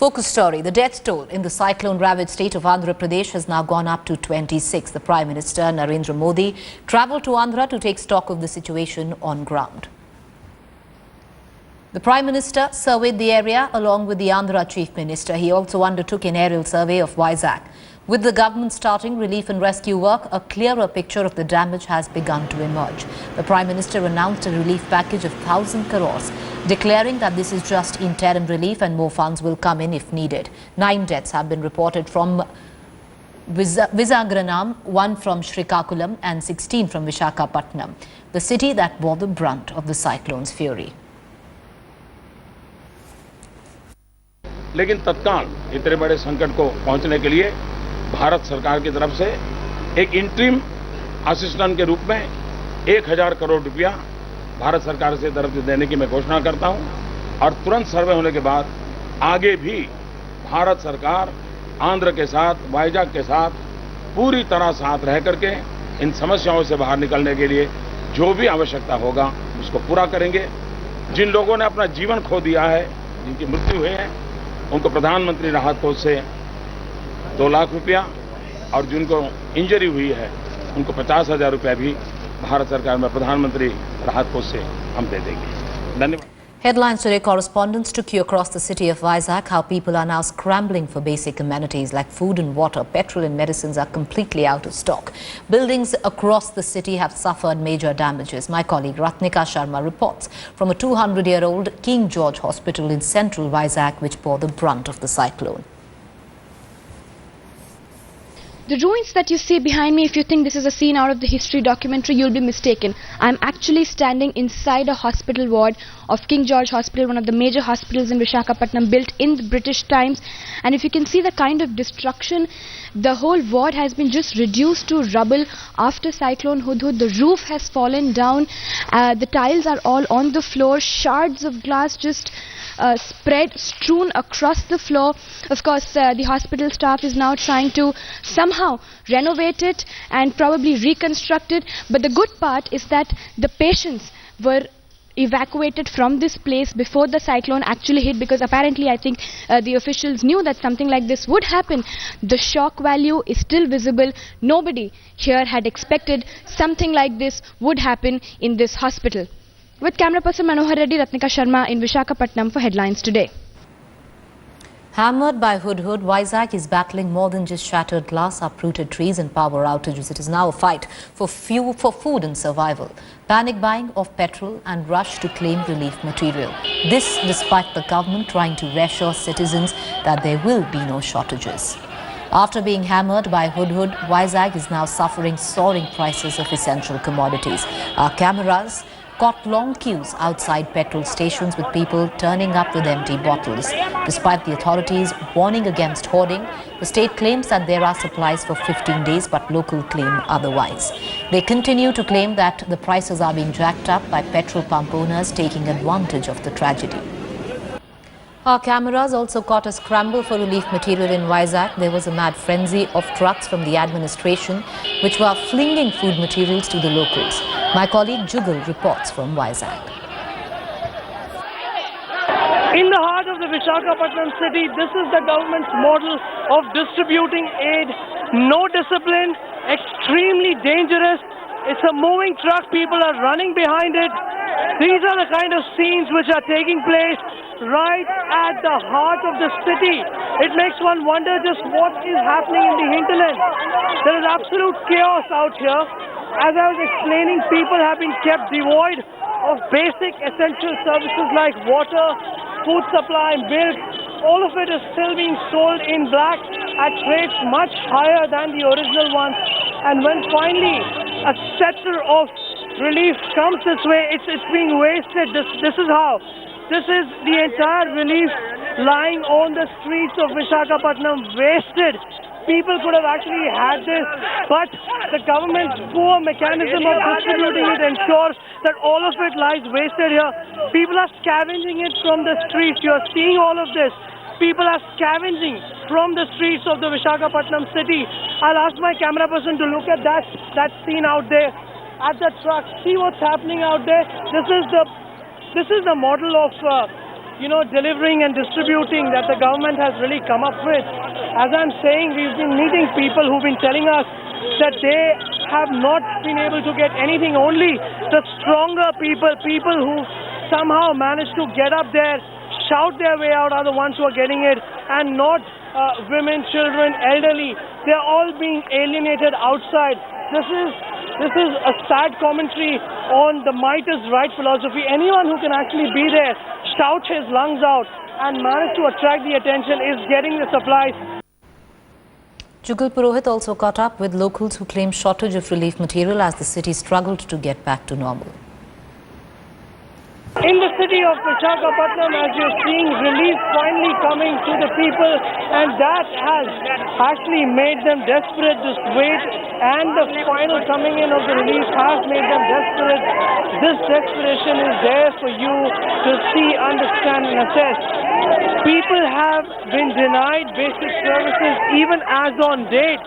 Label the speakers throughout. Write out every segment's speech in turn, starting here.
Speaker 1: Focus story. The death toll in the cyclone-ravaged state of Andhra Pradesh has now gone up to 26. The Prime Minister, Narendra Modi, travelled to Andhra to take stock of the situation on ground. The Prime Minister surveyed the area along with the Andhra Chief Minister. He also undertook an aerial survey of Vizag. With the government starting relief and rescue work, a clearer picture of the damage has begun to emerge. The Prime Minister announced a relief package of 1,000 crores, declaring that this is just interim relief and more funds will come in if needed. 9 deaths have been reported from Vizag, 1 from Srikakulam and 16 from Visakhapatnam, the city that bore the brunt of the cyclone's fury.
Speaker 2: लेकिन तत्काल इतने बड़े संकट को पहुंचने के लिए भारत सरकार की तरफ से एक इंटरिम असिस्टेंट के रूप में 1000 करोड़ रुपया भारत सरकार से तरफ से देने की मैं घोषणा करता हूं और तुरंत सर्वे होने के बाद आगे भी भारत सरकार आंध्र के साथ वाइजाग के साथ पूरी तरह साथ रह करके इन समस्याओं से बाहर निकलने के लिए जो भी आवश्यकता होगा उसको पूरा करेंगे। जिन लोगों ने अपना जीवन खो दिया है, जिनकी मृत्यु हुई है, उनको प्रधानमंत्री राहत कोष से 2 लाख रुपया और जिनको इंजरी हुई है उनको 50,000 रुपया भी भारत सरकार में प्रधानमंत्री राहत कोष से हम दे देंगे। धन्यवाद।
Speaker 1: Headlines today. Correspondents took you across the city of Vizag. How people are now scrambling for basic amenities like food and water. Petrol and medicines are completely out of stock. Buildings across the city have suffered major damages. My colleague Ratnika Sharma reports from a 200-year-old King George Hospital in central Vizag, which bore the brunt of the cyclone.
Speaker 3: The ruins that you see behind me, if you think this is a scene out of the history documentary, you'll be mistaken. I'm actually standing inside a hospital ward of King George Hospital, one of the major hospitals in Visakhapatnam, built in the British times. And if you can see the kind of destruction, the whole ward has been just reduced to rubble after Cyclone Hudhud. The roof has fallen down, the tiles are all on the floor, shards of glass just strewn across the floor. Of course, the hospital staff is now trying to somehow renovate it and probably reconstruct it. But the good part is that the patients were evacuated from this place before the cyclone actually hit, because apparently I think the officials knew that something like this would happen. The shock value is still visible. Nobody here had expected something like this would happen in this hospital. With camera person Manohar Reddy, Ratnika Sharma in Visakhapatnam for Headlines Today.
Speaker 1: Hammered by Hudhud, Vizag is battling more than just shattered glass, uprooted trees and power outages. It is now a fight for food and survival. Panic buying of petrol and rush to claim relief material. This despite the government trying to reassure citizens that there will be no shortages. After being hammered by Hudhud, Vizag is now suffering soaring prices of essential commodities. Our cameras caught long queues outside petrol stations with people turning up with empty bottles. Despite the authorities warning against hoarding, the state claims that there are supplies for 15 days, but local claim otherwise. They continue to claim that the prices are being jacked up by petrol pump owners taking advantage of the tragedy. Our cameras also caught a scramble for relief material in Vizag. There was a mad frenzy of trucks from the administration which were flinging food materials to the locals. My colleague Jugal reports from Vizag.
Speaker 4: In the heart of the Visakhapatnam city, this is the government's model of distributing aid. No discipline, extremely dangerous. It's a moving truck, people are running behind it. These are the kind of scenes which are taking place right at the heart of the city. It makes one wonder just what is happening in the hinterland. There is absolute chaos out here. As I was explaining, people have been kept devoid of basic essential services like water, food supply, milk. All of it is still being sold in black at rates much higher than the original ones. And when finally a scepter of relief comes this way, it's being wasted. This is how. This is the entire relief lying on the streets of Visakhapatnam, wasted. People could have actually had this, but the government's poor mechanism of distributing it ensures that all of it lies wasted here. People are scavenging it from the streets. You are seeing all of this. People are scavenging from the streets of the Visakhapatnam city. I'll ask my camera person to look at that scene out there at the truck. See what's happening out there. This is the model of delivering and distributing that the government has really come up with. As I'm saying, we've been meeting people who've been telling us that they have not been able to get anything. Only the stronger people who somehow managed to get up there, shout their way out, are the ones who are getting it, and not women, children, elderly. They're all being alienated outside. This is a sad commentary on the might is right philosophy. Anyone who can actually be there, shout his lungs out and manage to attract the attention is getting the supplies.
Speaker 1: Jugal Purohit also caught up with locals who claim shortage of relief material as the city struggled to get back to normal.
Speaker 4: In the city of Visakhapatnam, as you're seeing, relief finally coming to the people, and that has actually made them desperate. This wait and the final coming in of the relief has made them desperate. This desperation is there for you to see, understand and assess. People have been denied basic services even as on date.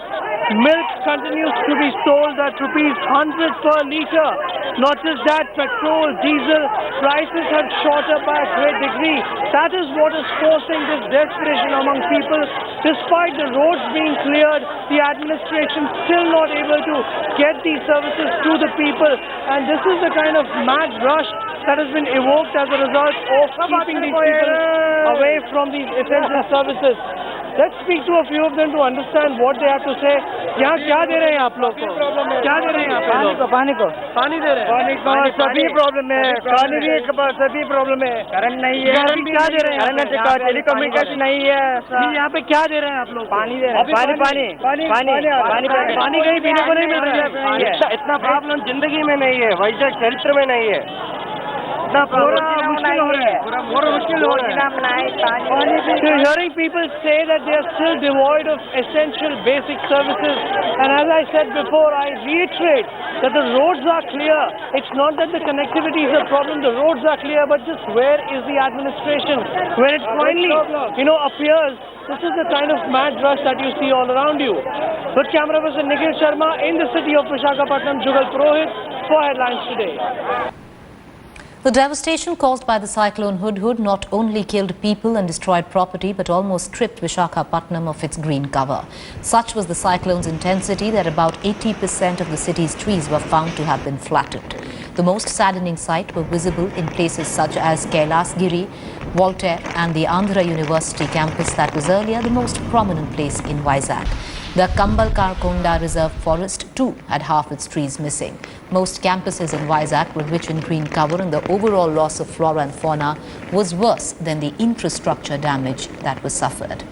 Speaker 4: Milk continues to be sold at rupees 100 per litre. Not just that, petrol, diesel prices have shot up by a great degree. That is what is forcing this desperation among people. Despite the roads being cleared, the administration still not able to get these services to the people. And this is the kind of mad rush that has been evoked as a result of keeping these people away from these essential services. Let's speak to a few of them to understand what they have to say. यहाँ क्या दे रहे हैं आप लोग को? क्या दे रहे हैं आप लोग? पानी दे रहे हैं। पानी को सभी प्रॉब्लम है। पानी भी सभी प्रॉब्लम है। करंट नहीं है। करंट क्या दे रहे हैं? करंट टेलीकम्युनिकेशन नहीं है। यहाँ पे क्या दे रहे हैं आप लोग? पानी दे रहे हैं। पानी कहीं पीने को नहीं मिल रहा है। इतना प्रॉब्लम जिंदगी में नहीं है, वैजाग चरित्र में नहीं है। You're hearing people say that they are still devoid of essential basic services, and as I said before, I reiterate that the roads are clear. It's not that the connectivity is a problem, the roads are clear, but just where is the administration? When it finally, appears, this is the kind of mad rush that you see all around you. With camera person Nikhil Sharma in the city of Visakhapatnam, Jugal Purohit for Headlines Today.
Speaker 1: The devastation caused by the cyclone Hudhud not only killed people and destroyed property but almost stripped Visakhapatnam of its green cover. Such was the cyclone's intensity that about 80% of the city's trees were found to have been flattened. The most saddening sight were visible in places such as Kailasgiri, Voltaire and the Andhra University campus that was earlier the most prominent place in Vizag. The Kambalkarkonda Reserve Forest too had half its trees missing. Most campuses in Vizag were rich in green cover and the overall loss of flora and fauna was worse than the infrastructure damage that was suffered.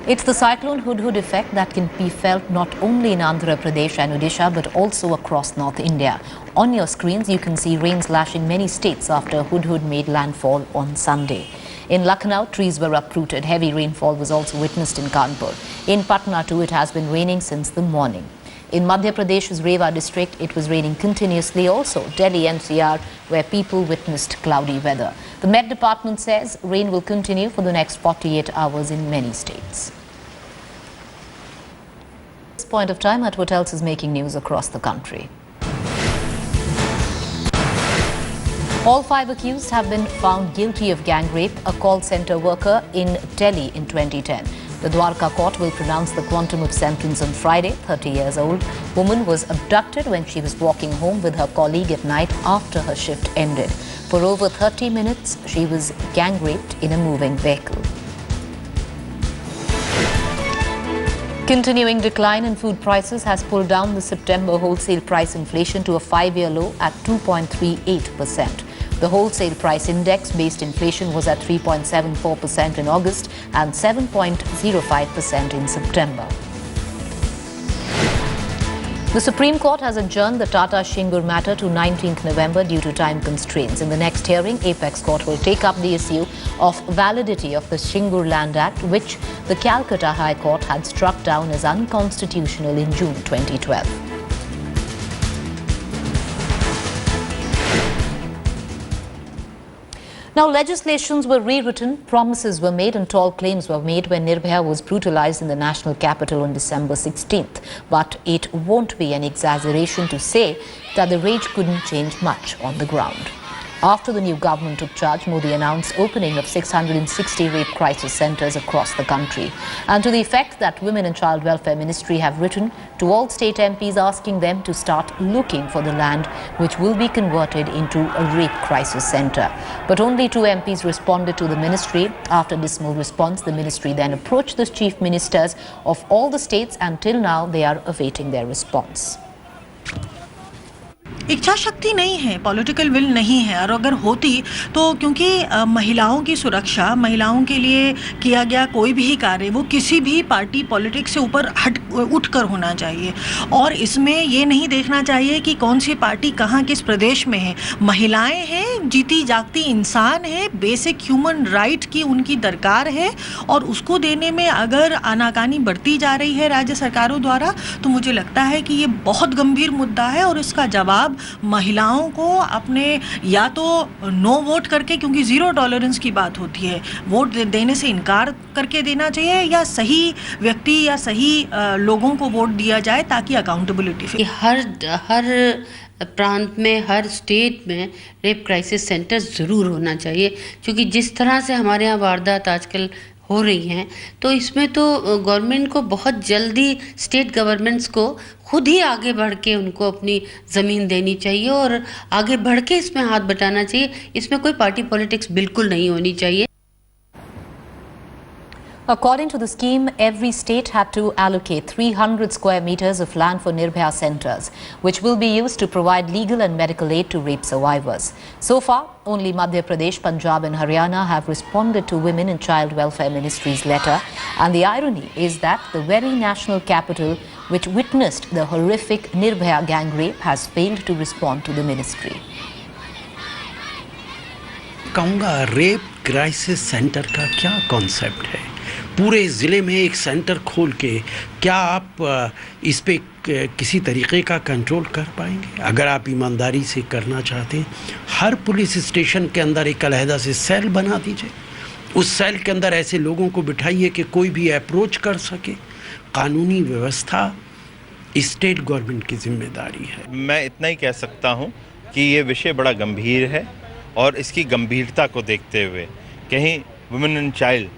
Speaker 1: It's the Cyclone Hudhud effect that can be felt not only in Andhra Pradesh and Odisha but also across North India. On your screens you can see rains lashing many states after Hudhud made landfall on Sunday. In Lucknow, trees were uprooted. Heavy rainfall was also witnessed in Kanpur. In Patna too, it has been raining since the morning. In Madhya Pradesh's Rewa district, it was raining continuously also. Delhi NCR, where people witnessed cloudy weather. The Met Department says rain will continue for the next 48 hours in many states. At this point of time, at what else is making news across the country? All 5 accused have been found guilty of gang rape, a call center worker in Delhi in 2010. The Dwarka court will pronounce the quantum of sentence on Friday. 30 years old woman was abducted when she was walking home with her colleague at night after her shift ended. For over 30 minutes, she was gang raped in a moving vehicle. Continuing decline in food prices has pulled down the September wholesale price inflation to a 5-year low at 2.38%. The wholesale price index based inflation was at 3.74% in August and 7.05% in September. The Supreme Court has adjourned the Tata Shingur matter to 19th November due to time constraints. In the next hearing, Apex Court will take up the issue of validity of the Shingur Land Act, which the Calcutta High Court had struck down as unconstitutional in June 2012. Now, legislations were rewritten, promises were made and tall claims were made when Nirbhaya was brutalized in the national capital on December 16th. But it won't be an exaggeration to say that the rage couldn't change much on the ground. After the new government took charge, Modi announced opening of 660 rape crisis centres across the country. And to the effect that Women and Child Welfare Ministry have written to all state MPs asking them to start looking for the land which will be converted into a rape crisis centre. But only 2 MPs responded to the ministry. After dismal response, the ministry then approached the chief ministers of all the states, and till now they are awaiting their response.
Speaker 5: इच्छा शक्ति नहीं है, political will नहीं है, और अगर होती तो क्योंकि महिलाओं की सुरक्षा, महिलाओं के लिए किया गया कोई भी कार्य वो किसी भी पार्टी पॉलिटिक्स से ऊपर उठकर होना चाहिए, और इसमें ये नहीं देखना चाहिए कि कौन सी पार्टी कहाँ किस प्रदेश में है। महिलाएं हैं, जीती जागती इंसान है, बेसिक ह्यूमन राइट की उनकी दरकार है, और उसको देने में अगर आनाकानी बढ़ती जा रही है राज्य सरकारों द्वारा, तो मुझे लगता है कि ये बहुत गंभीर मुद्दा है, और इसका जवाब महिलाओं को अपने या तो नो वोट करके, क्योंकि 0 टॉलरेंस की बात होती है, वोट देने से इनकार करके देना चाहिए, या सही व्यक्ति या सही लोगों को वोट दिया जाए ताकि अकाउंटेबिलिटी।
Speaker 6: हर प्रांत में, हर स्टेट में रेप क्राइसिस सेंटर ज़रूर होना चाहिए, क्योंकि जिस तरह से हमारे यहाँ वारदात आजकल हो रही हैं, तो इसमें तो गवर्नमेंट को बहुत जल्दी, स्टेट गवर्नमेंट्स को खुद ही आगे बढ़ के उनको अपनी ज़मीन देनी चाहिए और आगे बढ़ के इसमें हाथ बटाना चाहिए। इसमें कोई पार्टी पॉलिटिक्स बिल्कुल नहीं होनी चाहिए।
Speaker 1: According to the scheme, every state had to allocate 300 square meters of land for Nirbhaya centers, which will be used to provide legal and medical aid to rape survivors. So far, only Madhya Pradesh, Punjab and Haryana have responded to Women and Child Welfare Ministry's letter. And the irony is that the very national capital, which witnessed the horrific Nirbhaya gang rape, has failed to respond to the ministry.
Speaker 7: कहूँगा rape crisis centre का क्या concept है? पूरे ज़िले में एक centre खोल के क्या आप इस पे किसी तरीके का कंट्रोल कर पाएंगे? अगर आप ईमानदारी से करना चाहते हैं, हर पुलिस स्टेशन के अंदर एक अलहदा से सेल बना दीजिए, उस सेल के अंदर ऐसे लोगों को बिठाइए कि कोई भी अप्रोच कर सके। कानूनी व्यवस्था स्टेट गवर्नमेंट की जिम्मेदारी है।
Speaker 8: मैं इतना ही कह सकता हूँ कि ये विषय बड़ा गंभीर है, और इसकी गंभीरता को देखते हुए कहीं वुमेन एंड चाइल्ड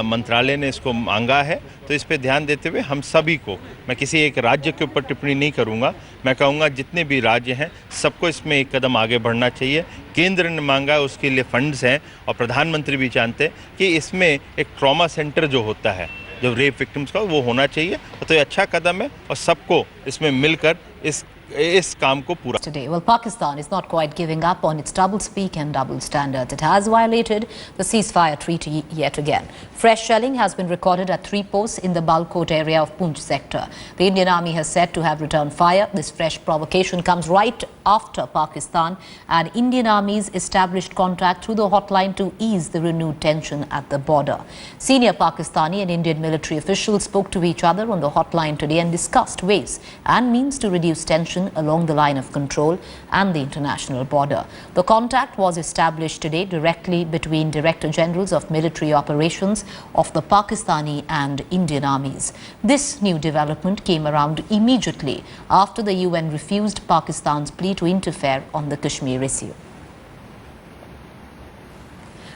Speaker 8: मंत्रालय ने इसको मांगा है, तो इस पे ध्यान देते हुए हम सभी को, मैं किसी एक राज्य के ऊपर टिप्पणी नहीं करूंगा, मैं कहूंगा जितने भी राज्य हैं सबको इसमें एक कदम आगे बढ़ना चाहिए। केंद्र ने मांगा, उसके लिए फंड्स हैं, और प्रधानमंत्री भी जानते हैं कि इसमें एक ट्रॉमा सेंटर जो होता है, जो रेप विक्टिम्स का, वो होना चाहिए। तो ये अच्छा कदम है, और सबको इसमें मिलकर इस काम को पूरा।
Speaker 1: Today, well, Pakistan is not quite giving up on its double speak and double standards. It has violated the ceasefire treaty yet again. Fresh shelling has been recorded at 3 posts in the Balkot area of Poonch sector. The Indian Army has said to have returned fire. This fresh provocation comes right after Pakistan and Indian armies established contact through the hotline to ease the renewed tension at the border. Senior Pakistani and Indian military officials spoke to each other on the hotline today and discussed ways and means to reduce tension along the line of control and the international border. The contact was established today directly between Director Generals of Military Operations of the Pakistani and Indian armies. This new development came around immediately after the UN refused Pakistan's plea to interfere on the Kashmir issue.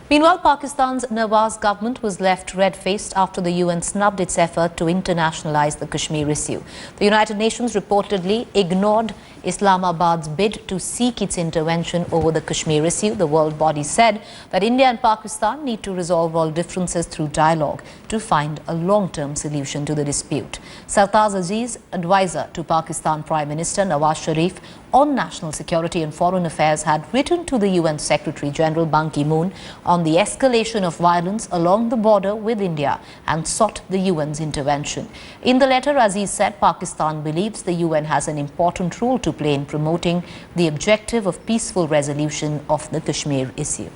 Speaker 1: Meanwhile, Pakistan's Nawaz government was left red-faced after the UN snubbed its effort to internationalize the Kashmir issue. The United Nations reportedly ignored Islamabad's bid to seek its intervention over the Kashmir issue. The world body said that India and Pakistan need to resolve all differences through dialogue to find a long-term solution to the dispute. Sartaj Aziz, advisor to Pakistan Prime Minister Nawaz Sharif on national security and foreign affairs, had written to the UN Secretary General Ban Ki-moon on the escalation of violence along the border with India and sought the UN's intervention. In the letter, Aziz said Pakistan believes the UN has an important role to play in promoting the objective of peaceful resolution of the Kashmir issue.